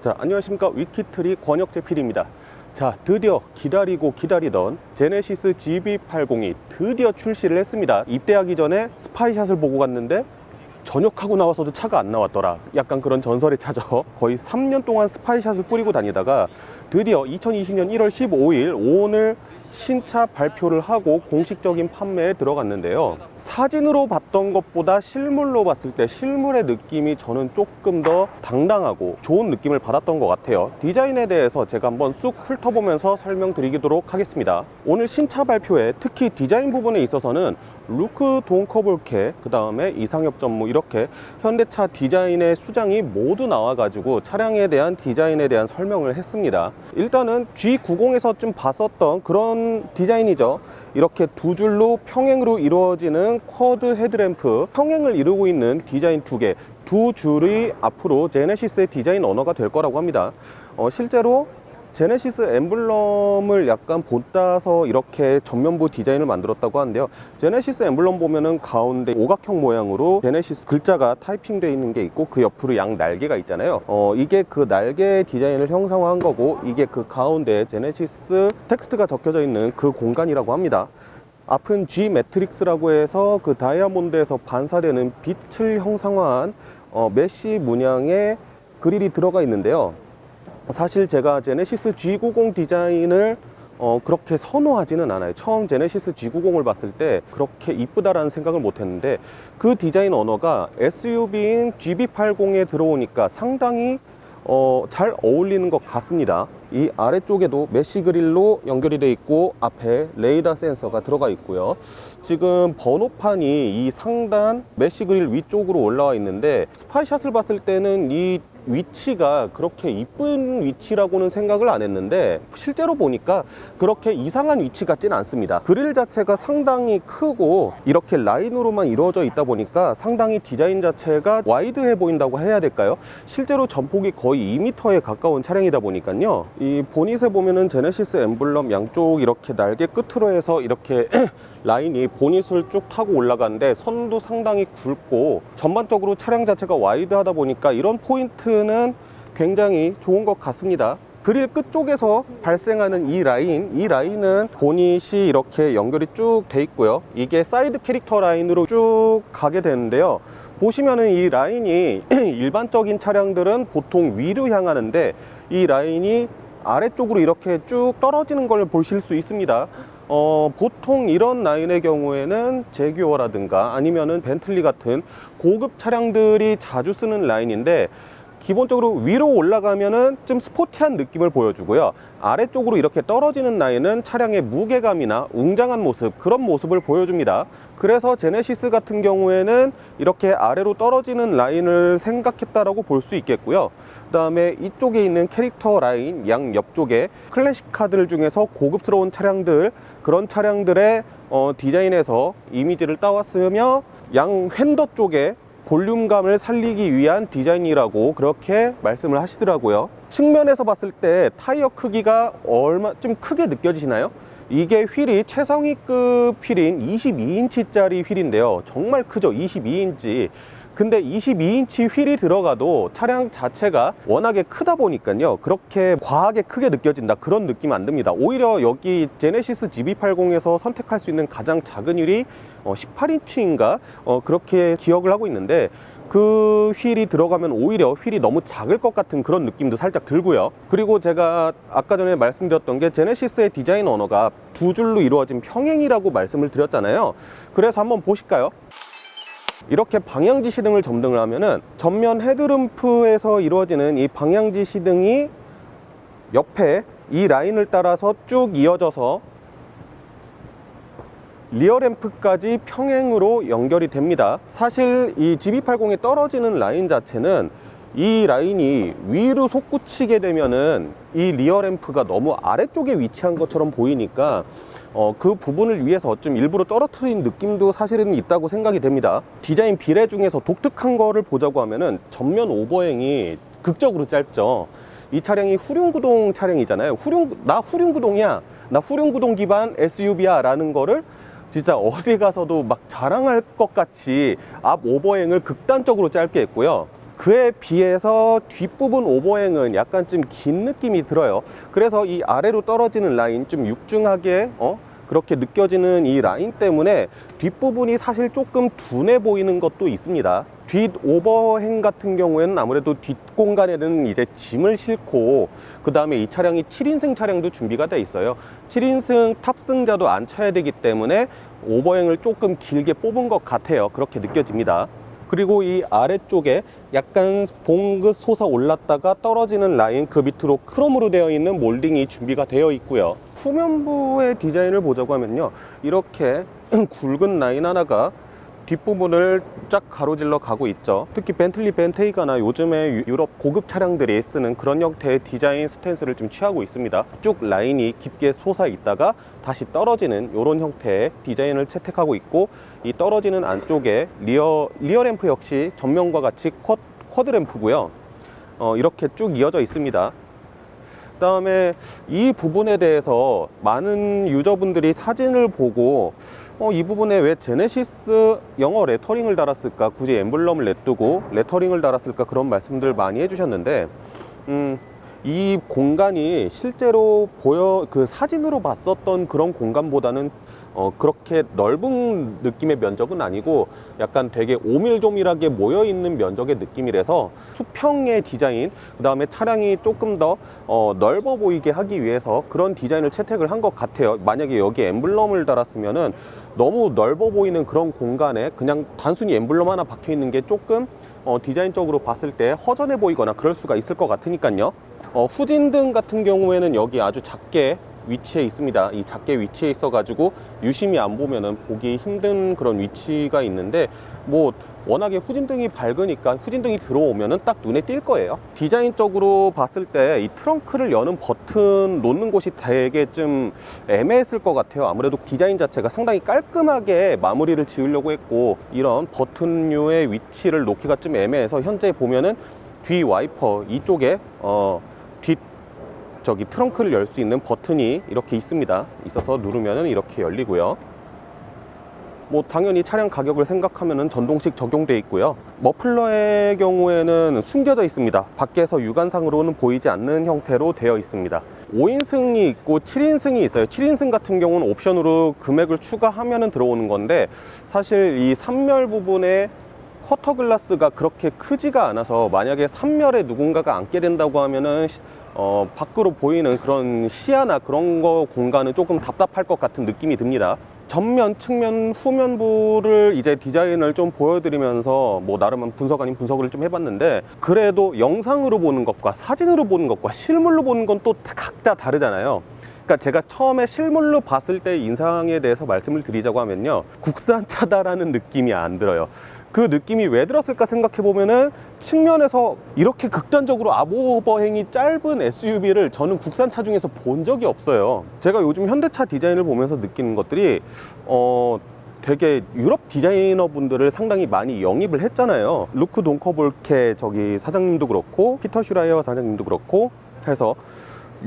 자, 안녕하십니까. 위키트리 권혁재 PD입니다. 자, 드디어 기다리고 기다리던 제네시스 GB80이 드디어 출시를 했습니다. 입대하기 전에 스파이샷을 보고 갔는데 전역하고 나와서도 차가 안 나왔더라. 약간 그런 전설의 차죠. 거의 3년 동안 스파이샷을 뿌리고 다니다가 드디어 2020년 1월 15일 오늘 신차 발표를 하고 공식적인 판매에 들어갔는데요. 사진으로 봤던 것보다 실물로 봤을 때 실물의 느낌이 저는 조금 더 당당하고 좋은 느낌을 받았던 것 같아요. 디자인에 대해서 제가 한번 쑥 훑어보면서 설명드리도록 하겠습니다. 오늘 신차 발표에 특히 디자인 부분에 있어서는 루크 돈커볼케, 그 다음에 이상엽 전무, 이렇게 현대차 디자인의 수장이 모두 나와가지고 차량에 대한 디자인에 대한 설명을 했습니다. 일단은 G90에서 좀 봤었던 그런 디자인이죠. 이렇게 두 줄로 평행으로 이루어지는 쿼드 헤드램프, 평행을 이루고 있는 디자인 두 줄이 앞으로 제네시스의 디자인 언어가 될 거라고 합니다. 실제로 제네시스 엠블럼을 약간 본따서 이렇게 전면부 디자인을 만들었다고 하는데요. 제네시스 엠블럼 보면은 가운데 오각형 모양으로 제네시스 글자가 타이핑되어 있는 게 있고 그 옆으로 양 날개가 있잖아요. 이게 그 날개 디자인을 형상화한 거고, 이게 그 가운데 제네시스 텍스트가 적혀져 있는 그 공간이라고 합니다. 앞은 G 매트릭스라고 해서 그 다이아몬드에서 반사되는 빛을 형상화한 메쉬 문양의 그릴이 들어가 있는데요. 사실 제가 제네시스 G90 디자인을 그렇게 선호하지는 않아요. 처음 제네시스 G90을 봤을 때 그렇게 이쁘다라는 생각을 못 했는데 그 디자인 언어가 SUV인 GB80에 들어오니까 상당히 잘 어울리는 것 같습니다. 이 아래쪽에도 메쉬 그릴로 연결이 되어 있고 앞에 레이더 센서가 들어가 있고요. 지금 번호판이 이 상단 메쉬 그릴 위쪽으로 올라와 있는데 스파이샷을 봤을 때는 이 위치가 그렇게 이쁜 위치라고는 생각을 안 했는데 실제로 보니까 그렇게 이상한 위치 같지는 않습니다. 그릴 자체가 상당히 크고 이렇게 라인으로만 이루어져 있다 보니까 상당히 디자인 자체가 와이드해 보인다고 해야 될까요? 실제로 전폭이 거의 2m에 가까운 차량이다 보니까요. 이 보닛에 보면은 제네시스 엠블럼 양쪽 이렇게 날개 끝으로 해서 이렇게 라인이 보닛을 쭉 타고 올라가는데 선도 상당히 굵고 전반적으로 차량 자체가 와이드하다 보니까 이런 포인트는 굉장히 좋은 것 같습니다. 그릴 끝쪽에서 발생하는 이 라인은 보닛이 이렇게 연결이 쭉 돼 있고요. 이게 사이드 캐릭터 라인으로 쭉 가게 되는데요. 보시면은 이 라인이 일반적인 차량들은 보통 위로 향하는데 이 라인이 아래쪽으로 이렇게 쭉 떨어지는 걸 보실 수 있습니다. 보통 이런 라인의 경우에는 제규어라든가 아니면은 벤틀리 같은 고급 차량들이 자주 쓰는 라인인데 기본적으로 위로 올라가면은 좀 스포티한 느낌을 보여주고요. 아래쪽으로 이렇게 떨어지는 라인은 차량의 무게감이나 웅장한 모습, 그런 모습을 보여줍니다. 그래서 제네시스 같은 경우에는 이렇게 아래로 떨어지는 라인을 생각했다라고 볼 수 있겠고요. 그 다음에 이쪽에 있는 캐릭터 라인 양 옆쪽에 클래식 카들 중에서 고급스러운 차량들, 그런 차량들의 디자인에서 이미지를 따왔으며 양 휀더 쪽에 볼륨감을 살리기 위한 디자인이라고 그렇게 말씀을 하시더라고요. 측면에서 봤을 때 타이어 크기가 좀 크게 느껴지시나요? 이게 휠이 최상위급 휠인 22인치짜리 휠인데요. 정말 크죠? 22인치. 근데 22인치 휠이 들어가도 차량 자체가 워낙에 크다 보니까요, 그렇게 과하게 크게 느껴진다, 그런 느낌 안 듭니다. 오히려 여기 제네시스 GB80에서 선택할 수 있는 가장 작은 휠이 18인치인가 그렇게 기억을 하고 있는데 그 휠이 들어가면 오히려 휠이 너무 작을 것 같은 그런 느낌도 살짝 들고요. 그리고 제가 아까 전에 말씀드렸던 게 제네시스의 디자인 언어가 두 줄로 이루어진 평행이라고 말씀을 드렸잖아요. 그래서 한번 보실까요? 이렇게 방향지 시등을 점등을 하면은 전면 헤드램프에서 이루어지는 이 방향지 시등이 옆에 이 라인을 따라서 쭉 이어져서 리어 램프까지 평행으로 연결이 됩니다. 사실 이 GB80에 떨어지는 라인 자체는 이 라인이 위로 솟구치게 되면은 이 리어 램프가 너무 아래쪽에 위치한 것처럼 보이니까 그 부분을 위해서 좀 일부러 떨어뜨린 느낌도 사실은 있다고 생각이 됩니다. 디자인 비례 중에서 독특한 거를 보자고 하면은 전면 오버행이 극적으로 짧죠. 이 차량이 후륜구동 차량이잖아요. 나 후륜구동이야, 나 후륜구동 기반 SUV야 라는 거를 진짜 어디 가서도 막 자랑할 것 같이 앞 오버행을 극단적으로 짧게 했고요. 그에 비해서 뒷부분 오버행은 약간 좀 긴 느낌이 들어요. 그래서 이 아래로 떨어지는 라인, 좀 육중하게 그렇게 느껴지는 이 라인 때문에 뒷부분이 사실 조금 둔해 보이는 것도 있습니다. 뒷 오버행 같은 경우에는 아무래도 뒷공간에는 이제 짐을 싣고, 그 다음에 이 차량이 7인승 차량도 준비가 돼 있어요. 7인승 탑승자도 앉혀야 되기 때문에 오버행을 조금 길게 뽑은 것 같아요. 그렇게 느껴집니다. 그리고 이 아래쪽에 약간 봉긋 솟아 올랐다가 떨어지는 라인, 그 밑으로 크롬으로 되어 있는 몰딩이 준비가 되어 있고요. 후면부의 디자인을 보자고 하면요, 이렇게 굵은 라인 하나가 뒷부분을 쫙 가로질러 가고 있죠. 특히 벤틀리 벤테이가나 요즘에 유럽 고급 차량들이 쓰는 그런 형태의 디자인 스탠스를 좀 취하고 있습니다. 쭉 라인이 깊게 솟아 있다가 다시 떨어지는 이런 형태의 디자인을 채택하고 있고, 이 떨어지는 안쪽에 리어 램프 역시 전면과 같이 쿼드 램프고요. 이렇게 쭉 이어져 있습니다. 그 다음에 이 부분에 대해서 많은 유저분들이 사진을 보고 이 부분에 왜 제네시스 영어 레터링을 달았을까, 굳이 엠블럼을 냅두고 레터링을 달았을까, 그런 말씀들 많이 해주셨는데, 이 공간이 실제로 그 사진으로 봤었던 그런 공간보다는 그렇게 넓은 느낌의 면적은 아니고 약간 되게 오밀조밀하게 모여있는 면적의 느낌이라서 수평의 디자인, 그 다음에 차량이 조금 더 넓어 보이게 하기 위해서 그런 디자인을 채택을 한 것 같아요. 만약에 여기 엠블럼을 달았으면은 너무 넓어 보이는 그런 공간에 그냥 단순히 엠블럼 하나 박혀 있는 게 조금 디자인적으로 봤을 때 허전해 보이거나 그럴 수가 있을 것 같으니까요. 후진등 같은 경우에는 여기 아주 작게 위치에 있습니다. 이 작게 위치에 있어 가지고 유심히 안 보면은 보기 힘든 그런 위치가 있는데, 뭐 워낙에 후진등이 밝으니까 후진등이 들어오면은 딱 눈에 띌 거예요. 디자인적으로 봤을 때 이 트렁크를 여는 버튼 놓는 곳이 되게 좀 애매했을 것 같아요. 아무래도 디자인 자체가 상당히 깔끔하게 마무리를 지으려고 했고, 이런 버튼류의 위치를 놓기가 좀 애매해서 현재 보면은 뒤 와이퍼 이쪽에 트렁크를 열 수 있는 버튼이 이렇게 있습니다. 있어서 누르면은 이렇게 열리고요. 뭐 당연히 차량 가격을 생각하면은 전동식 적용돼 있고요. 머플러의 경우에는 숨겨져 있습니다. 밖에서 육안상으로는 보이지 않는 형태로 되어 있습니다. 5인승이 있고 7인승이 있어요. 7인승 같은 경우는 옵션으로 금액을 추가하면은 들어오는 건데, 사실 이 3열 부분에 쿼터 글라스가 그렇게 크지가 않아서 만약에 3열에 누군가가 앉게 된다고 하면은 밖으로 보이는 그런 시야나 그런 거 공간은 조금 답답할 것 같은 느낌이 듭니다. 전면, 측면, 후면부를 이제 디자인을 좀 보여드리면서 뭐 나름 분석 아닌 분석을 좀 해봤는데, 그래도 영상으로 보는 것과 사진으로 보는 것과 실물로 보는 건 또 각자 다르잖아요. 그러니까 제가 처음에 실물로 봤을 때 인상에 대해서 말씀을 드리자고 하면요, 국산차다라는 느낌이 안 들어요. 그 느낌이 왜 들었을까 생각해 보면은, 측면에서 이렇게 극단적으로 앞오버행이 짧은 SUV를 저는 국산차 중에서 본 적이 없어요. 제가 요즘 현대차 디자인을 보면서 느끼는 것들이 되게 유럽 디자이너 분들을 상당히 많이 영입을 했잖아요. 루크 동커볼케 사장님도 그렇고, 피터 슈라이어 사장님도 그렇고 해서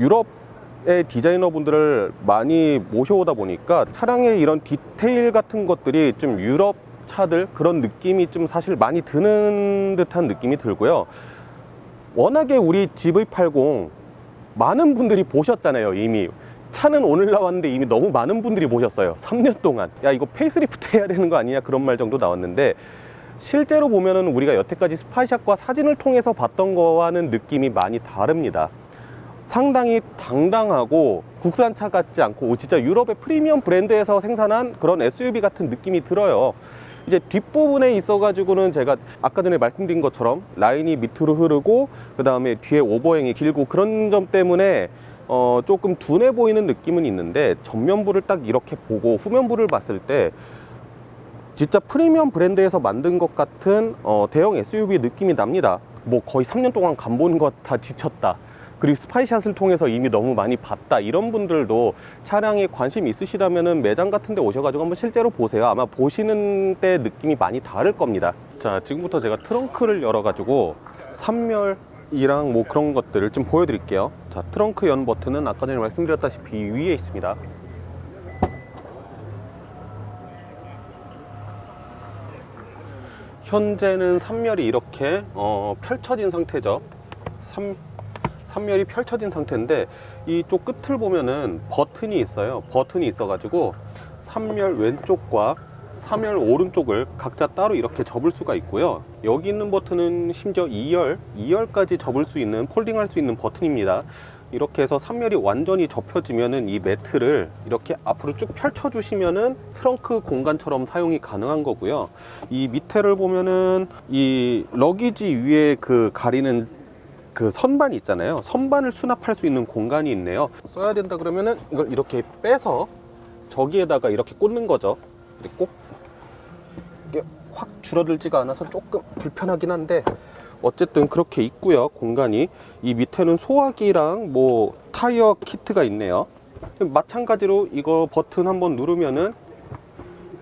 유럽의 디자이너 분들을 많이 모셔오다 보니까 차량의 이런 디테일 같은 것들이 좀 유럽 차들 그런 느낌이 좀 사실 많이 드는 듯한 느낌이 들고요. 워낙에 우리 GV80 많은 분들이 보셨잖아요. 이미 차는 오늘 나왔는데 이미 너무 많은 분들이 보셨어요. 3년 동안 야 이거 페이스리프트 해야 되는 거 아니냐, 그런 말 정도 나왔는데, 실제로 보면은 우리가 여태까지 스파이샷과 사진을 통해서 봤던 거와는 느낌이 많이 다릅니다. 상당히 당당하고 국산차 같지 않고 진짜 유럽의 프리미엄 브랜드에서 생산한 그런 SUV 같은 느낌이 들어요. 이제 뒷부분에 있어가지고는 제가 아까 전에 말씀드린 것처럼 라인이 밑으로 흐르고, 그 다음에 뒤에 오버행이 길고, 그런 점 때문에 조금 둔해 보이는 느낌은 있는데, 전면부를 딱 이렇게 보고 후면부를 봤을 때 진짜 프리미엄 브랜드에서 만든 것 같은 대형 SUV 느낌이 납니다. 뭐 거의 3년 동안 간 보는 것 다 지쳤다, 그리고 스파이샷을 통해서 이미 너무 많이 봤다, 이런 분들도 차량에 관심 있으시다면은 매장 같은 데 오셔가지고 한번 실제로 보세요. 아마 보시는 때 느낌이 많이 다를 겁니다. 자, 지금부터 제가 트렁크를 열어가지고 3열이랑 뭐 그런 것들을 좀 보여드릴게요. 자, 트렁크 연 버튼은 아까 전에 말씀드렸다시피 위에 있습니다. 현재는 3열이 이렇게 펼쳐진 상태죠. 3열이 펼쳐진 상태인데 이쪽 끝을 보면은 버튼이 있어요. 버튼이 있어가지고 3열 왼쪽과 3열 오른쪽을 각자 따로 이렇게 접을 수가 있고요. 여기 있는 버튼은 심지어 2열까지 접을 수 있는, 폴딩할 수 있는 버튼입니다. 이렇게 해서 3열이 완전히 접혀지면은 이 매트를 이렇게 앞으로 쭉 펼쳐 주시면은 트렁크 공간처럼 사용이 가능한 거고요. 이 밑에를 보면은 이 러기지 위에 그 가리는 그 선반이 있잖아요. 선반을 수납할 수 있는 공간이 있네요. 써야 된다 그러면은 이걸 이렇게 빼서 저기에다가 이렇게 꽂는 거죠. 꼭 이게 확 줄어들지가 않아서 조금 불편하긴 한데 어쨌든 그렇게 있고요. 공간이 이 밑에는 소화기랑 뭐 타이어 키트가 있네요. 마찬가지로 이거 버튼 한번 누르면은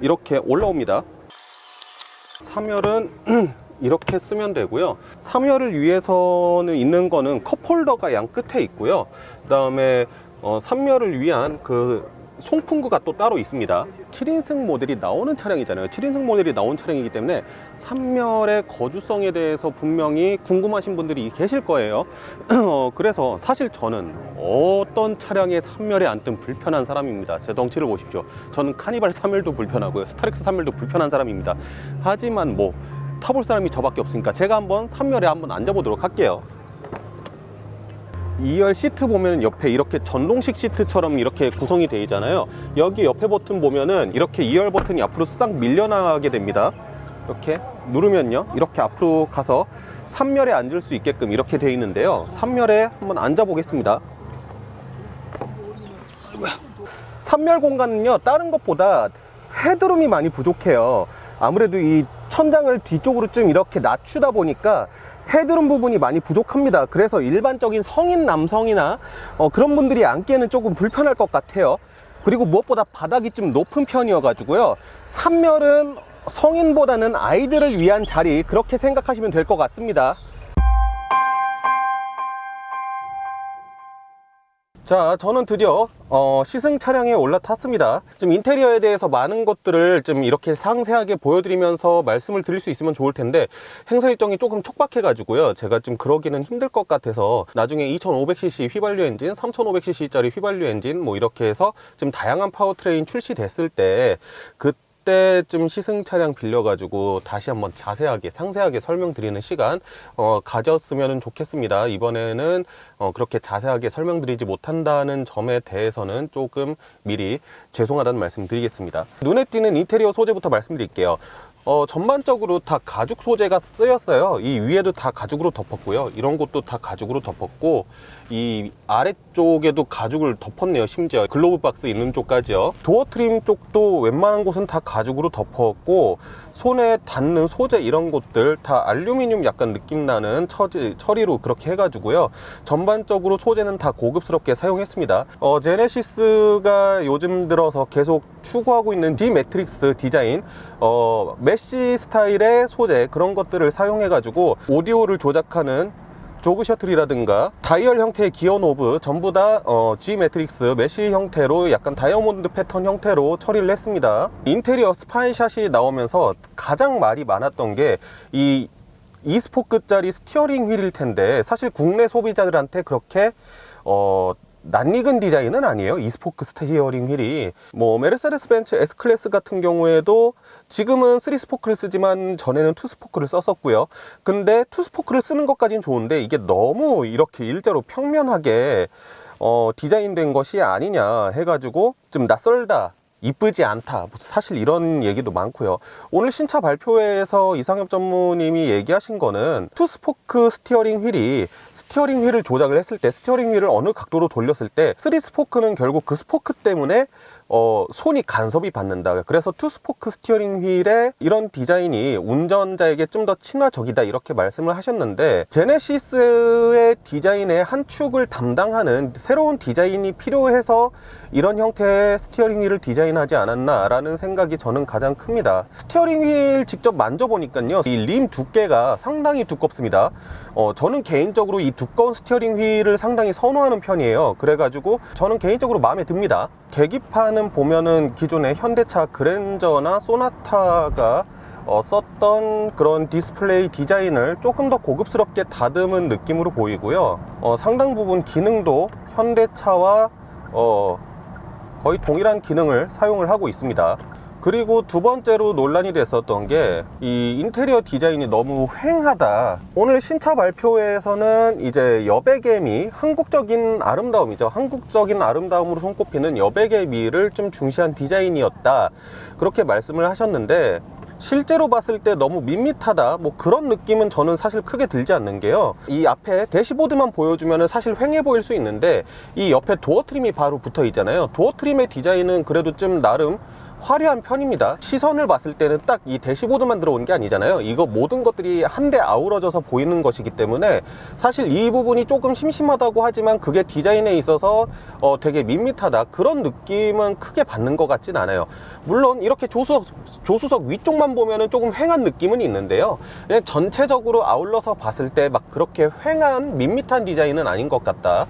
이렇게 올라옵니다. 3열은 이렇게 쓰면 되고요. 3열을 위해서는 있는 거는 컵홀더가 양 끝에 있고요. 그 다음에 3열을 위한 그 송풍구가 또 따로 있습니다. 7인승 모델이 나오는 차량이잖아요. 7인승 모델이 나온 차량이기 때문에 3열의 거주성에 대해서 분명히 궁금하신 분들이 계실 거예요. 그래서 사실 저는 어떤 차량의 3열에 앉든 불편한 사람입니다. 제 덩치를 보십시오. 저는 카니발 3열도 불편하고요. 스타렉스 3열도 불편한 사람입니다. 하지만 뭐 타볼 사람이 저밖에 없으니까 제가 한번 3열에 한번 앉아보도록 할게요. 2열 시트 보면 옆에 이렇게 전동식 시트처럼 이렇게 구성이 되어 있잖아요. 여기 옆에 버튼 보면은 이렇게 2열 버튼이 앞으로 싹 밀려나게 됩니다. 이렇게 누르면요, 이렇게 앞으로 가서 3열에 앉을 수 있게끔 이렇게 되어 있는데요. 3열에 한번 앉아 보겠습니다. 3열 공간은요, 다른 것보다 헤드룸이 많이 부족해요. 아무래도 이 천장을 뒤쪽으로 좀 이렇게 낮추다 보니까 헤드룸 부분이 많이 부족합니다. 그래서 일반적인 성인 남성이나 그런 분들이 앉기에는 조금 불편할 것 같아요. 그리고 무엇보다 바닥이 좀 높은 편이어 가지고요, 3열은 성인보다는 아이들을 위한 자리, 그렇게 생각하시면 될 것 같습니다. 자, 저는 드디어 시승 차량에 올라탔습니다. 좀 인테리어에 대해서 많은 것들을 좀 이렇게 상세하게 보여드리면서 말씀을 드릴 수 있으면 좋을 텐데 행사 일정이 조금 촉박해 가지고요, 제가 좀 그러기는 힘들 것 같아서 나중에 2500cc 휘발유 엔진, 3500cc짜리 휘발유 엔진 뭐 이렇게 해서 좀 다양한 파워트레인 출시됐을 때 그때 좀 시승 차량 빌려가지고 다시 한번 자세하게 상세하게 설명드리는 시간 가졌으면 좋겠습니다. 이번에는 그렇게 자세하게 설명드리지 못한다는 점에 대해서는 조금 미리 죄송하다는 말씀 드리겠습니다. 눈에 띄는 인테리어 소재부터 말씀드릴게요. 전반적으로 다 가죽 소재가 쓰였어요. 이 위에도 다 가죽으로 덮었고요. 이런 곳도 다 가죽으로 덮었고, 이 아래쪽에도 가죽을 덮었네요. 심지어 글로브 박스 있는 쪽까지요. 도어 트림 쪽도 웬만한 곳은 다 가죽으로 덮었고, 손에 닿는 소재 이런 곳들 다 알루미늄 약간 느낌 나는 처리로 그렇게 해가지고요, 전반적으로 소재는 다 고급스럽게 사용했습니다. 제네시스가 요즘 들어서 계속 추구하고 있는 G 매트릭스 디자인, 메쉬 스타일의 소재, 그런 것들을 사용해가지고 오디오를 조작하는 조그 셔틀이라든가 다이얼 형태의 기어 노브 전부 다 G 매트릭스 메쉬 형태로 약간 다이아몬드 패턴 형태로 처리를 했습니다. 인테리어 스파이샷이 나오면서 가장 말이 많았던 게 이 2스포크짜리 스티어링 휠일 텐데, 사실 국내 소비자들한테 그렇게 낯익은 디자인은 아니에요. 2스포크 스티어링 휠이 뭐 메르세데스 벤츠 S클래스 같은 경우에도 지금은 3스포크를 쓰지만 전에는 2스포크를 썼었고요. 근데 2스포크를 쓰는 것까지는 좋은데 이게 너무 이렇게 일자로 평면하게 디자인된 것이 아니냐 해가지고 좀 낯설다, 이쁘지 않다, 사실 이런 얘기도 많고요. 오늘 신차 발표회에서 이상엽 전무님이 얘기하신 거는 2스포크 스티어링 휠을 조작을 했을 때, 스티어링 휠을 어느 각도로 돌렸을 때 3스포크는 결국 그 스포크 때문에 손이 간섭이 받는다. 그래서 2스포크 스티어링 휠의 이런 디자인이 운전자에게 좀 더 친화적이다, 이렇게 말씀을 하셨는데, 제네시스의 디자인의 한 축을 담당하는 새로운 디자인이 필요해서 이런 형태의 스티어링 휠을 디자인하지 않았나 라는 생각이 저는 가장 큽니다. 스티어링 휠 직접 만져보니까요, 이 림 두께가 상당히 두껍습니다. 저는 개인적으로 이 두꺼운 스티어링 휠을 상당히 선호하는 편이에요. 그래가지고 저는 개인적으로 마음에 듭니다. 계기판은 보면은 기존의 현대차 그랜저나 소나타가 썼던 그런 디스플레이 디자인을 조금 더 고급스럽게 다듬은 느낌으로 보이고요. 상당 부분 기능도 현대차와 거의 동일한 기능을 사용을 하고 있습니다. 그리고 두 번째로 논란이 됐었던 게 이 인테리어 디자인이 너무 휑하다. 오늘 신차 발표회에서는 이제 여백의 미, 한국적인 아름다움이죠. 한국적인 아름다움으로 손꼽히는 여백의 미를 좀 중시한 디자인이었다, 그렇게 말씀을 하셨는데, 실제로 봤을 때 너무 밋밋하다, 뭐 그런 느낌은 저는 사실 크게 들지 않는 게요, 이 앞에 대시보드만 보여주면 사실 휑해 보일 수 있는데 이 옆에 도어 트림이 바로 붙어 있잖아요. 도어 트림의 디자인은 그래도 좀 나름 화려한 편입니다. 시선을 봤을 때는 딱 이 대시보드만 들어온 게 아니잖아요. 이거 모든 것들이 한데 아우러져서 보이는 것이기 때문에 사실 이 부분이 조금 심심하다고 하지만 그게 디자인에 있어서 되게 밋밋하다, 그런 느낌은 크게 받는 것 같진 않아요. 물론 이렇게 조수석 위쪽만 보면은 조금 휑한 느낌은 있는데요, 그냥 전체적으로 아울러서 봤을 때 막 그렇게 휑한 밋밋한 디자인은 아닌 것 같다.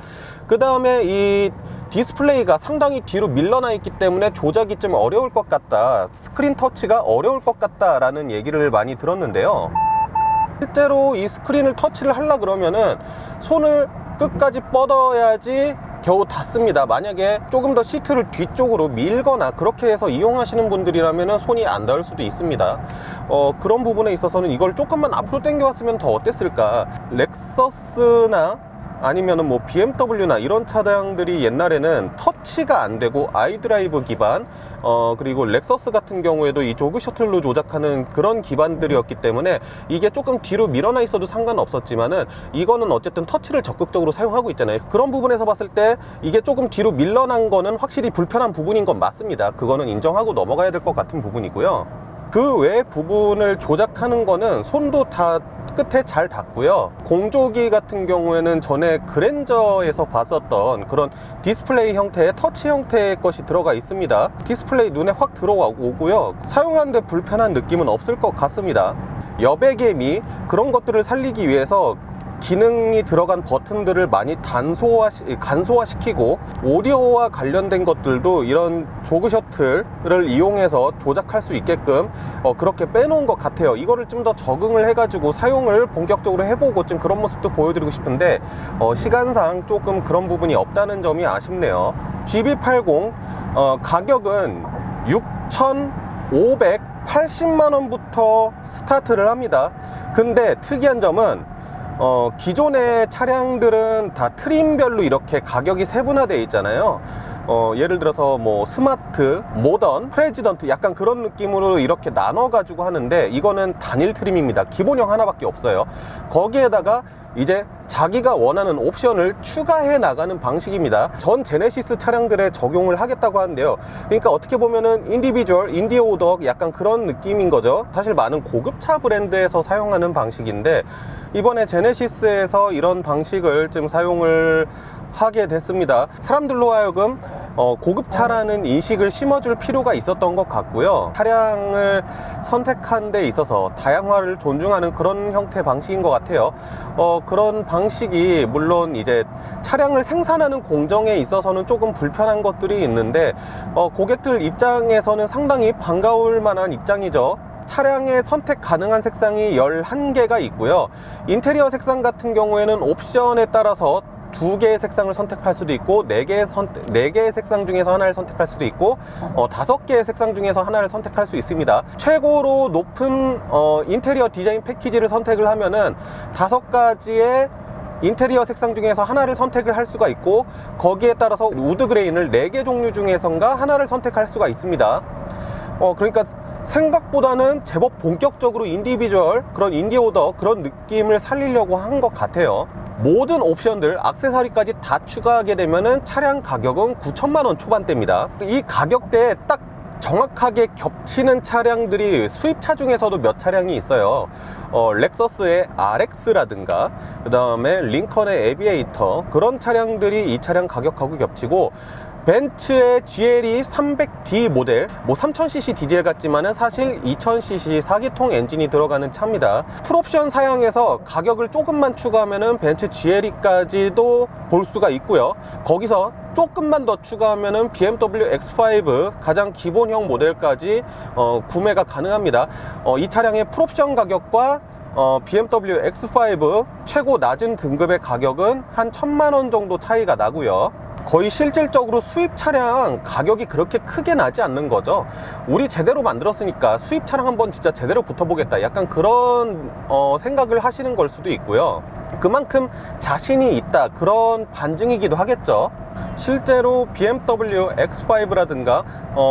그 다음에 이 디스플레이가 상당히 뒤로 밀려나 있기 때문에 조작이 좀 어려울 것 같다, 스크린 터치가 어려울 것 같다 라는 얘기를 많이 들었는데요, 실제로 이 스크린을 터치를 하려 그러면은 손을 끝까지 뻗어야지 겨우 닿습니다. 만약에 조금 더 시트를 뒤쪽으로 밀거나 그렇게 해서 이용하시는 분들이라면 손이 안 닿을 수도 있습니다. 그런 부분에 있어서는 이걸 조금만 앞으로 당겨왔으면 더 어땠을까. 렉서스나 아니면은 뭐 BMW나 이런 차량들이 옛날에는 터치가 안 되고 아이드라이브 기반, 그리고 렉서스 같은 경우에도 이 조그 셔틀로 조작하는 그런 기반들이었기 때문에 이게 조금 뒤로 밀어나 있어도 상관없었지만은 이거는 어쨌든 터치를 적극적으로 사용하고 있잖아요. 그런 부분에서 봤을 때 이게 조금 뒤로 밀려난 거는 확실히 불편한 부분인 건 맞습니다. 그거는 인정하고 넘어가야 될 것 같은 부분이고요. 그 외 부분을 조작하는 거는 손도 다 끝에 잘 닿고요. 공조기 같은 경우에는 전에 그랜저에서 봤었던 그런 디스플레이 형태의 터치 형태의 것이 들어가 있습니다. 디스플레이 눈에 확 들어오고요. 사용하는데 불편한 느낌은 없을 것 같습니다. 여백의 미, 그런 것들을 살리기 위해서 기능이 들어간 버튼들을 많이 간소화시키고 오디오와 관련된 것들도 이런 조그 셔틀을 이용해서 조작할 수 있게끔 그렇게 빼놓은 것 같아요. 이거를 좀 더 적응을 해가지고 사용을 본격적으로 해보고 좀 그런 모습도 보여드리고 싶은데 시간상 조금 그런 부분이 없다는 점이 아쉽네요. GB80 가격은 6,580만원부터 스타트를 합니다. 근데 특이한 점은 기존의 차량들은 다 트림별로 이렇게 가격이 세분화되어 있잖아요. 예를 들어서 뭐 스마트, 모던, 프레지던트 약간 그런 느낌으로 이렇게 나눠 가지고 하는데 이거는 단일 트림입니다. 기본형 하나밖에 없어요. 거기에다가 이제 자기가 원하는 옵션을 추가해 나가는 방식입니다. 전 제네시스 차량들에 적용을 하겠다고 하는데요, 그러니까 어떻게 보면은 인디비주얼, 인디오덕 약간 그런 느낌인 거죠. 사실 많은 고급차 브랜드에서 사용하는 방식인데 이번에 제네시스에서 이런 방식을 좀 사용을 하게 됐습니다. 사람들로 하여금 고급차라는 인식을 심어줄 필요가 있었던 것 같고요. 차량을 선택한 데 있어서 다양화를 존중하는 그런 형태 방식인 것 같아요. 그런 방식이 물론 이제 차량을 생산하는 공정에 있어서는 조금 불편한 것들이 있는데 고객들 입장에서는 상당히 반가울 만한 입장이죠. 차량에 선택 가능한 색상이 11개가 있고요. 인테리어 색상 같은 경우에는 옵션에 따라서 2개의 색상을 선택할 수도 있고 4개의 색상 중에서 하나를 선택할 수도 있고 5개의 색상 중에서 하나를 선택할 수 있습니다. 최고로 높은 인테리어 디자인 패키지를 선택을 하면은 5가지의 인테리어 색상 중에서 하나를 선택을 할 수가 있고 거기에 따라서 우드 그레인을 4개 종류 중에선가 하나를 선택할 수가 있습니다. 그러니까 생각보다는 제법 본격적으로 인디비주얼, 그런 인디오더 그런 느낌을 살리려고 한 것 같아요. 모든 옵션들, 액세서리까지 다 추가하게 되면은 차량 가격은 9천만원 초반대입니다. 이 가격대에 딱 정확하게 겹치는 차량들이 수입차 중에서도 몇 차량이 있어요. 렉서스의 RX라든가 그 다음에 링컨의 에비에이터, 그런 차량들이 이 차량 가격하고 겹치고 벤츠의 GLE 300D 모델, 뭐 3000cc 디젤 같지만은 사실 2000cc 4기통 엔진이 들어가는 차입니다. 풀옵션 사양에서 가격을 조금만 추가하면은 벤츠 GLE까지도 볼 수가 있고요. 거기서 조금만 더 추가하면은 BMW X5 가장 기본형 모델까지 구매가 가능합니다. 이 차량의 풀옵션 가격과 BMW X5 최고 낮은 등급의 가격은 한 1000만원 정도 차이가 나고요. 거의 실질적으로 수입 차량 가격이 그렇게 크게 나지 않는 거죠. 우리 제대로 만들었으니까 수입 차량 한번 진짜 제대로 붙어보겠다, 약간 그런 생각을 하시는 걸 수도 있고요. 그만큼 자신이 있다, 그런 반증이기도 하겠죠. 실제로 BMW X5라든가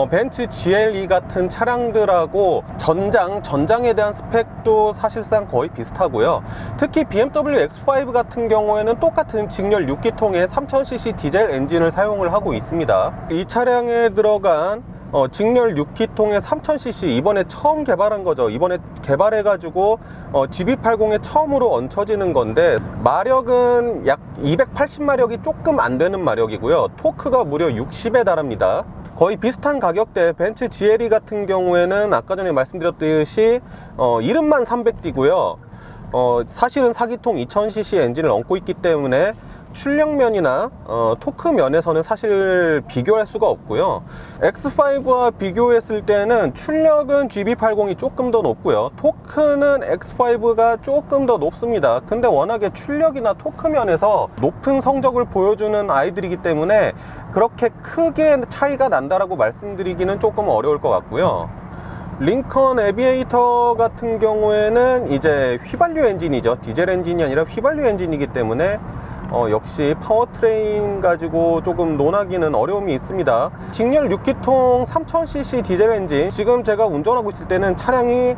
벤츠 GLE 같은 차량들하고 전장에 대한 스펙도 사실상 거의 비슷하고요. 특히 BMW X5 같은 경우에는 똑같은 직렬 6기통의 3000cc 디젤 엔진을 사용을 하고 있습니다. 이 차량에 들어간 직렬 6기통의 3000cc 이번에 처음 개발한 거죠. 이번에 개발해가지고 GB80에 처음으로 얹혀지는 건데, 마력은 약 280마력이 조금 안 되는 마력이고요. 토크가 무려 60에 달합니다. 거의 비슷한 가격대 벤츠 GLE 같은 경우에는 아까 전에 말씀드렸듯이 이름만 300D고요. 사실은 4기통 2000cc 엔진을 얹고 있기 때문에 출력면이나 토크 면에서는 사실 비교할 수가 없고요. X5와 비교했을 때는 출력은 GB80이 조금 더 높고요. 토크는 X5가 조금 더 높습니다. 근데 워낙에 출력이나 토크 면에서 높은 성적을 보여주는 아이들이기 때문에 그렇게 크게 차이가 난다라고 말씀드리기는 조금 어려울 것 같고요. 링컨 에비에이터 같은 경우에는 이제 휘발유 엔진이죠. 디젤 엔진이 아니라 휘발유 엔진이기 때문에 역시 파워트레인 가지고 조금 논하기는 어려움이 있습니다. 직렬 6기통 3000cc 디젤 엔진, 지금 제가 운전하고 있을 때는 차량이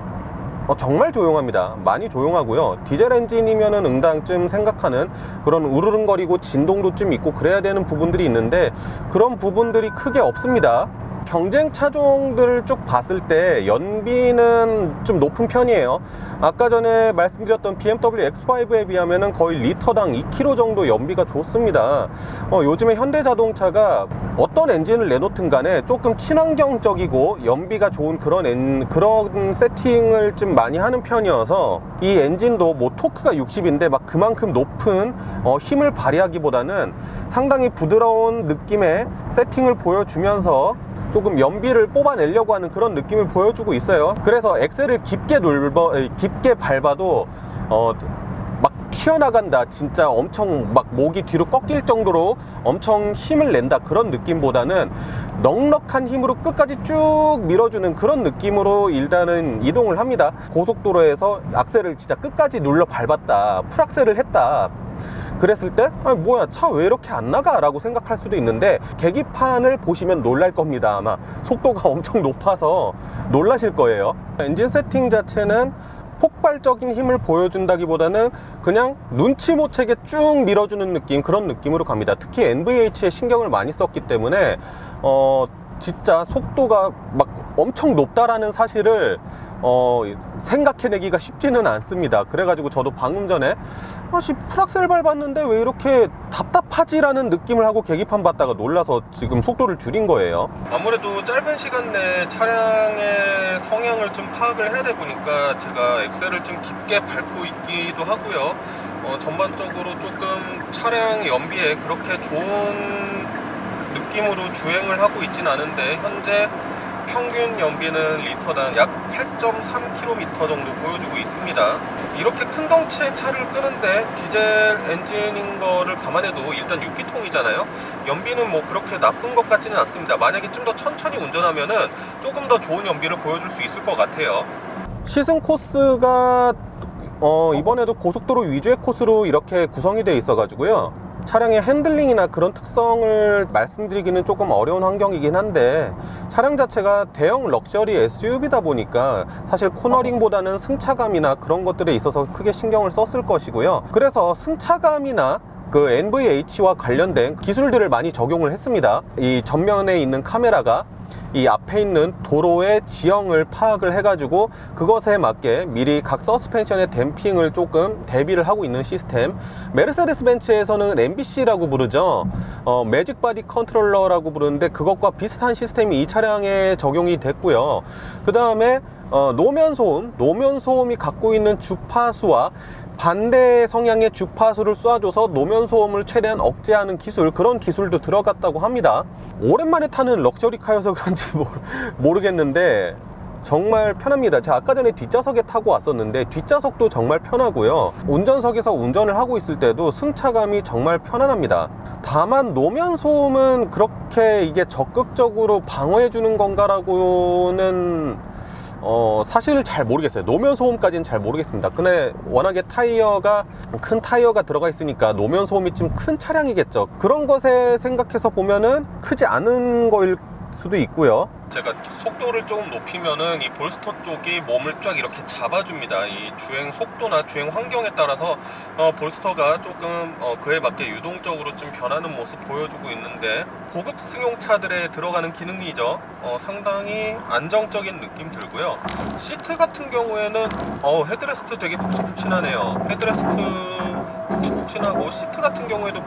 정말 조용합니다. 많이 조용하고요. 디젤 엔진이면은 응당쯤 생각하는 그런 우르릉거리고 진동도 좀 있고 그래야 되는 부분들이 있는데, 그런 부분들이 크게 없습니다. 경쟁 차종들을 쭉 봤을 때 연비는 좀 높은 편이에요. 아까 전에 말씀드렸던 BMW X5에 비하면 거의 리터당 2km 정도 연비가 좋습니다. 요즘에 현대자동차가 어떤 엔진을 내놓든 간에 조금 친환경적이고 연비가 좋은 그런 세팅을 좀 많이 하는 편이어서, 이 엔진도 뭐 토크가 60인데 막 그만큼 높은 힘을 발휘하기보다는 상당히 부드러운 느낌의 세팅을 보여주면서 조금 연비를 뽑아내려고 하는 그런 느낌을 보여주고 있어요. 그래서 엑셀을 깊게 밟아도 막 튀어나간다, 진짜 엄청 막 목이 뒤로 꺾일 정도로 엄청 힘을 낸다, 그런 느낌보다는 넉넉한 힘으로 끝까지 쭉 밀어주는 그런 느낌으로 일단은 이동을 합니다. 고속도로에서 악셀을 진짜 끝까지 눌러 밟았다, 풀악셀을 했다, 그랬을 때 뭐야 차 왜 이렇게 안 나가? 라고 생각할 수도 있는데, 계기판을 보시면 놀랄 겁니다. 아마 속도가 엄청 높아서 놀라실 거예요. 엔진 세팅 자체는 폭발적인 힘을 보여준다기보다는 그냥 눈치 못 채게 쭉 밀어주는 느낌, 그런 느낌으로 갑니다. 특히 NVH에 신경을 많이 썼기 때문에 진짜 속도가 막 엄청 높다라는 사실을 생각해내기가 쉽지는 않습니다. 그래가지고 저도 방금 전에 풀악셀 밟았는데 왜 이렇게 답답하지라는 느낌을 하고 계기판 봤다가 놀라서 지금 속도를 줄인 거예요. 아무래도 짧은 시간 내에 차량의 성향을 좀 파악을 해야 되다 보니까 제가 엑셀을 좀 깊게 밟고 있기도 하고요. 전반적으로 조금 차량 연비에 그렇게 좋은 느낌으로 주행을 하고 있진 않은데, 현재 평균 연비는 리터당 약 8.3km 정도 보여주고 있습니다. 이렇게 큰 덩치의 차를 끄는데 디젤 엔진인 거를 감안해도 일단 6기통이잖아요. 연비는 뭐 그렇게 나쁜 것 같지는 않습니다. 만약에 좀 더 천천히 운전하면은 조금 더 좋은 연비를 보여줄 수 있을 것 같아요. 시승 코스가 이번에도 고속도로 위주의 코스로 이렇게 구성이 되어 있어 가지고요, 차량의 핸들링이나 그런 특성을 말씀드리기는 조금 어려운 환경이긴 한데, 차량 자체가 대형 럭셔리 SUV다 보니까 사실 코너링보다는 승차감이나 그런 것들에 있어서 크게 신경을 썼을 것이고요. 그래서 승차감이나 그 NVH와 관련된 기술들을 많이 적용을 했습니다. 이 전면에 있는 카메라가 이 앞에 있는 도로의 지형을 파악을 해가지고 그것에 맞게 미리 각 서스펜션의 댐핑을 조금 대비를 하고 있는 시스템. 메르세데스 벤츠에서는 MBC라고 부르죠. 매직 바디 컨트롤러라고 부르는데 그것과 비슷한 시스템이 이 차량에 적용이 됐고요. 그 다음에 노면 소음이 갖고 있는 주파수와 반대 성향의 주파수를 쏴줘서 노면 소음을 최대한 억제하는 기술, 그런 기술도 들어갔다고 합니다. 오랜만에 타는 럭셔리카여서 그런지 모르겠는데 정말 편합니다. 제가 아까 전에 뒷좌석에 타고 왔었는데 뒷좌석도 정말 편하고요. 운전석에서 운전을 하고 있을 때도 승차감이 정말 편안합니다. 다만 노면 소음은 그렇게 이게 적극적으로 방어해 주는 건가라고는 사실 잘 모르겠어요. 노면 소음까지는 잘 모르겠습니다. 근데 워낙에 큰 타이어가 들어가 있으니까 노면 소음이 좀 큰 차량이겠죠. 그런 것에 생각해서 보면은 크지 않은 거일 수도 있고요. 제가 속도를 조금 높이면은 이 볼스터 쪽이 몸을 쫙 이렇게 잡아줍니다. 이 주행 속도나 주행 환경에 따라서 볼스터가 조금 그에 맞게 유동적으로 좀 변하는 모습 보여주고 있는데, 고급 승용차들에 들어가는 기능이죠. 상당히 안정적인 느낌 들고요. 시트 같은 경우에는 헤드레스트 되게 푹신푹신하네요. 헤드레스트 푹신푹신하고 시트 같은 경우에도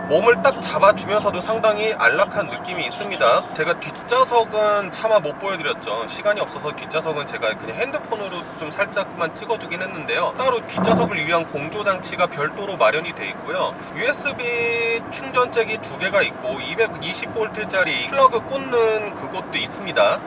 몸을 딱 잡아주면서도 상당히 안락한 느낌이 있습니다. 제가 뒷좌석은 차마 못 보여드렸죠. 시간이 없어서 뒷좌석은 제가 그냥 핸드폰으로 좀 살짝만 찍어두긴 했는데요. 따로 뒷좌석을 위한 공조 장치가 별도로 마련이 되어 있고요. USB 충전잭이 2개가 있고 220V짜리 플러그 꽂는 그것도 있습니다.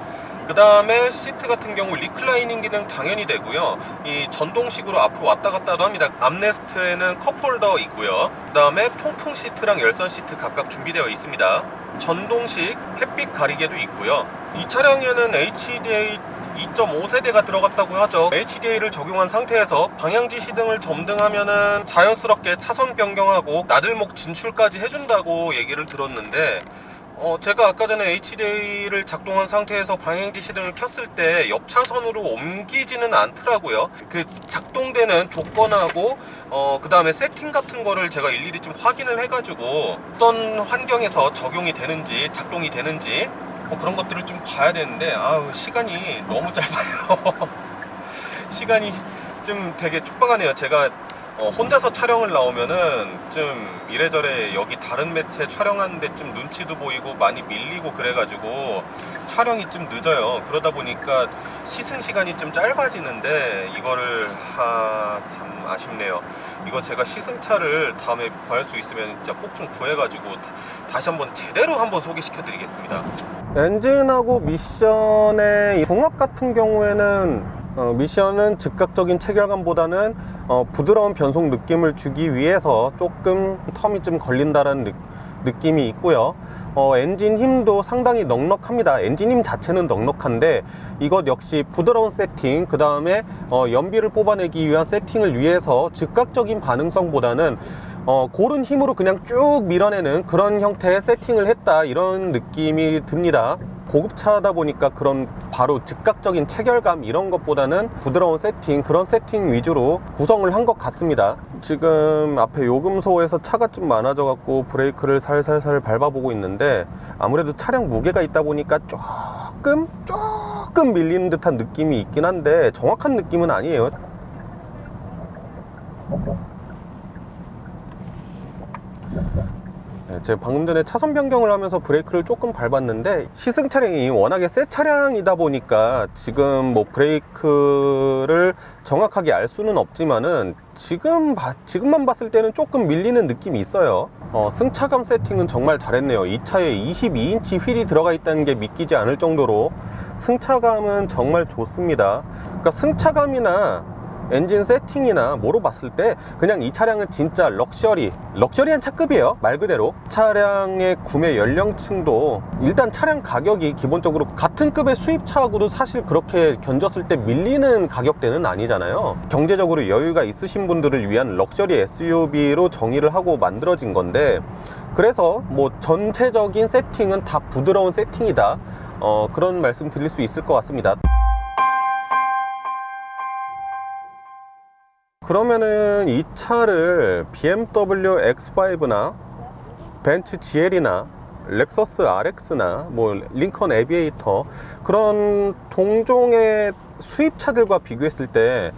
그 다음에 시트 같은 경우 리클라이닝 기능 당연히 되고요. 이 전동식으로 앞으로 왔다 갔다도 합니다. 암레스트에는 컵홀더 있고요. 그 다음에 통풍 시트랑 열선 시트 각각 준비되어 있습니다. 전동식 햇빛 가리개도 있고요. 이 차량에는 HDA 2.5세대가 들어갔다고 하죠. HDA를 적용한 상태에서 방향지 시등을 점등하면은 자연스럽게 차선 변경하고 나들목 진출까지 해준다고 얘기를 들었는데, 제가 아까 전에 HDA를 작동한 상태에서 방향지 시등을 켰을 때 옆 차선으로 옮기지는 않더라고요. 그 작동되는 조건하고 그 다음에 세팅 같은 거를 제가 일일이 좀 확인을 해가지고 어떤 환경에서 적용이 되는지 작동이 되는지 그런 것들을 좀 봐야 되는데, 시간이 너무 짧아요. 시간이 좀 되게 촉박하네요. 제가 혼자서 촬영을 나오면은 좀 이래저래 여기 다른 매체 촬영하는데 좀 눈치도 보이고 많이 밀리고 그래가지고 촬영이 좀 늦어요. 그러다 보니까 시승 시간이 좀 짧아지는데 이거를 참 아쉽네요. 이거 제가 시승차를 다음에 구할 수 있으면 진짜 꼭 좀 구해가지고 다시 한번 제대로 한번 소개시켜 드리겠습니다. 엔진하고 미션의 궁합 같은 경우에는 미션은 즉각적인 체결감보다는 부드러운 변속 느낌을 주기 위해서 조금 텀이 좀 걸린다라는 느낌이 있고요. 엔진 힘도 상당히 넉넉합니다. 엔진 힘 자체는 넉넉한데 이것 역시 부드러운 세팅, 그 다음에 연비를 뽑아내기 위한 세팅을 위해서 즉각적인 반응성보다는 고른 힘으로 그냥 쭉 밀어내는 그런 형태의 세팅을 했다, 이런 느낌이 듭니다. 고급차다 보니까 그런 바로 즉각적인 체결감 이런 것보다는 부드러운 세팅, 그런 세팅 위주로 구성을 한 것 같습니다. 지금 앞에 요금소에서 차가 좀 많아져 갖고 브레이크를 살살살 밟아보고 있는데 아무래도 차량 무게가 있다 보니까 조금 밀리는 듯한 느낌이 있긴 한데 정확한 느낌은 아니에요. 제가 방금 전에 차선 변경을 하면서 브레이크를 조금 밟았는데 시승 차량이 워낙에 새 차량이다 보니까 지금 뭐 브레이크를 정확하게 알 수는 없지만은 지금만 봤을 때는 조금 밀리는 느낌이 있어요. 승차감 세팅은 정말 잘했네요. 이 차에 22인치 휠이 들어가 있다는 게 믿기지 않을 정도로 승차감은 정말 좋습니다. 그러니까 승차감이나 엔진 세팅이나 뭐로 봤을 때 그냥 이 차량은 진짜 럭셔리한 차급이에요. 말 그대로 차량의 구매 연령층도 일단 차량 가격이 기본적으로 같은 급의 수입차하고도 사실 그렇게 견졌을 때 밀리는 가격대는 아니잖아요. 경제적으로 여유가 있으신 분들을 위한 럭셔리 SUV로 정의를 하고 만들어진 건데, 그래서 뭐 전체적인 세팅은 다 부드러운 세팅이다, 그런 말씀 드릴 수 있을 것 같습니다. 그러면은 이 차를 BMW X5나 벤츠 GL이나 렉서스 RX나 뭐 링컨 에비에이터 그런 동종의 수입차들과 비교했을 때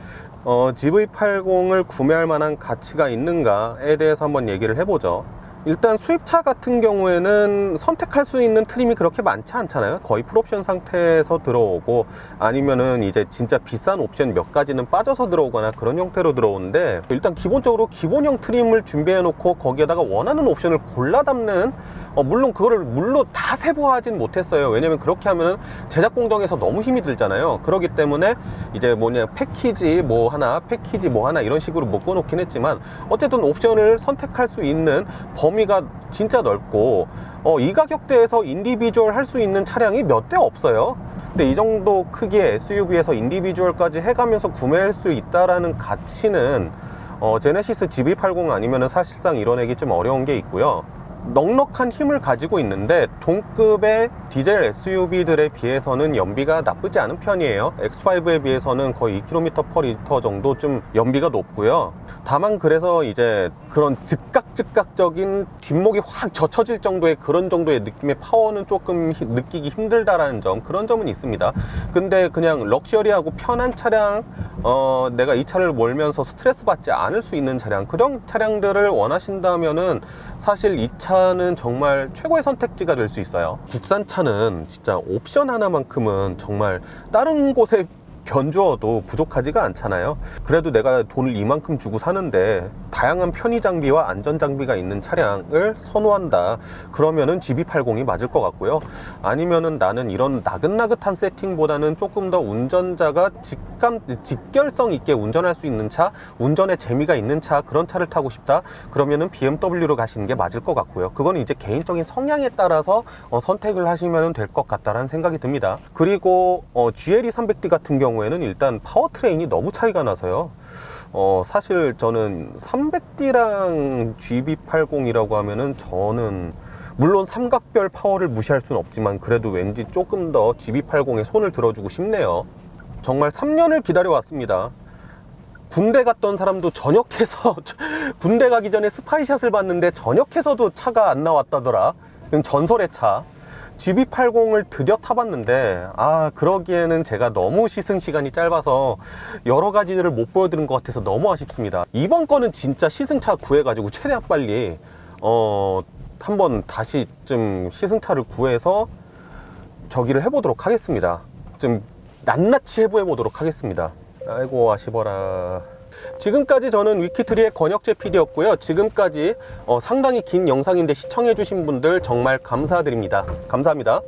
GV80을 구매할 만한 가치가 있는가에 대해서 한번 얘기를 해보죠. 일단 수입차 같은 경우에는 선택할 수 있는 트림이 그렇게 많지 않잖아요. 거의 풀옵션 상태에서 들어오고 아니면은 이제 진짜 비싼 옵션 몇 가지는 빠져서 들어오거나 그런 형태로 들어오는데, 일단 기본적으로 기본형 트림을 준비해 놓고 거기에다가 원하는 옵션을 골라 담는, 물론 그거를 물로 다 세부화하진 못했어요. 왜냐면 그렇게 하면은 제작 공정에서 너무 힘이 들잖아요. 그렇기 때문에 이제 패키지 뭐 하나 이런 식으로 묶어 놓긴 했지만, 어쨌든 옵션을 선택할 수 있는 범위가 진짜 넓고 이 가격대에서 인디비주얼 할 수 있는 차량이 몇 대 없어요. 근데 이 정도 크기의 SUV에서 인디비주얼까지 해가면서 구매할 수 있다라는 가치는 제네시스 GV80 아니면은 사실상 이뤄내기 좀 어려운 게 있고요. 넉넉한 힘을 가지고 있는데 동급의 디젤 SUV들에 비해서는 연비가 나쁘지 않은 편이에요. X5에 비해서는 거의 2km/L 정도 좀 연비가 높고요. 다만 그래서 이제 그런 즉각적인 뒷목이 확 젖혀질 정도의 그런 정도의 느낌의 파워는 조금 느끼기 힘들다라는 점, 그런 점은 있습니다. 근데 그냥 럭셔리하고 편한 차량, 내가 이 차를 몰면서 스트레스 받지 않을 수 있는 차량, 그런 차량들을 원하신다면은 사실 이 차는 정말 최고의 선택지가 될 수 있어요. 국산차는 진짜 옵션 하나만큼은 정말 다른 곳에 견주어도 부족하지가 않잖아요. 그래도 내가 돈을 이만큼 주고 사는데 다양한 편의 장비와 안전 장비가 있는 차량을 선호한다, 그러면은 GV80이 맞을 것 같고요. 아니면은 나는 이런 나긋나긋한 세팅보다는 조금 더 운전자가 직결성 있게 운전할 수 있는 차, 운전에 재미가 있는 차, 그런 차를 타고 싶다, 그러면은 BMW로 가시는 게 맞을 것 같고요. 그건 이제 개인적인 성향에 따라서 선택을 하시면 될 것 같다라는 생각이 듭니다. 그리고 GLE 300D 같은 경우에는 일단 파워트레인이 너무 차이가 나서요. 사실 저는 300D랑 GV80이라고 하면은, 저는 물론 삼각별 파워를 무시할 수는 없지만 그래도 왠지 조금 더 GV80에 손을 들어주고 싶네요. 정말 3년을 기다려왔습니다. 군대 갔던 사람도 전역해서 군대 가기 전에 스파이샷을 봤는데 전역해서도 차가 안 나왔다더라. 전설의 차 GV80을 드디어 타봤는데, 그러기에는 제가 너무 시승 시간이 짧아서 여러 가지들을 못 보여드린 것 같아서 너무 아쉽습니다. 이번 거는 진짜 시승차 구해가지고 최대한 빨리 한번 다시 좀 시승차를 구해서 저기를 해보도록 하겠습니다. 좀 낱낱이 해보도록 하겠습니다. 아이고 아쉬워라. 지금까지 저는 위키트리의 권혁재 PD였고요. 지금까지 상당히 긴 영상인데 시청해주신 분들 정말 감사드립니다. 감사합니다.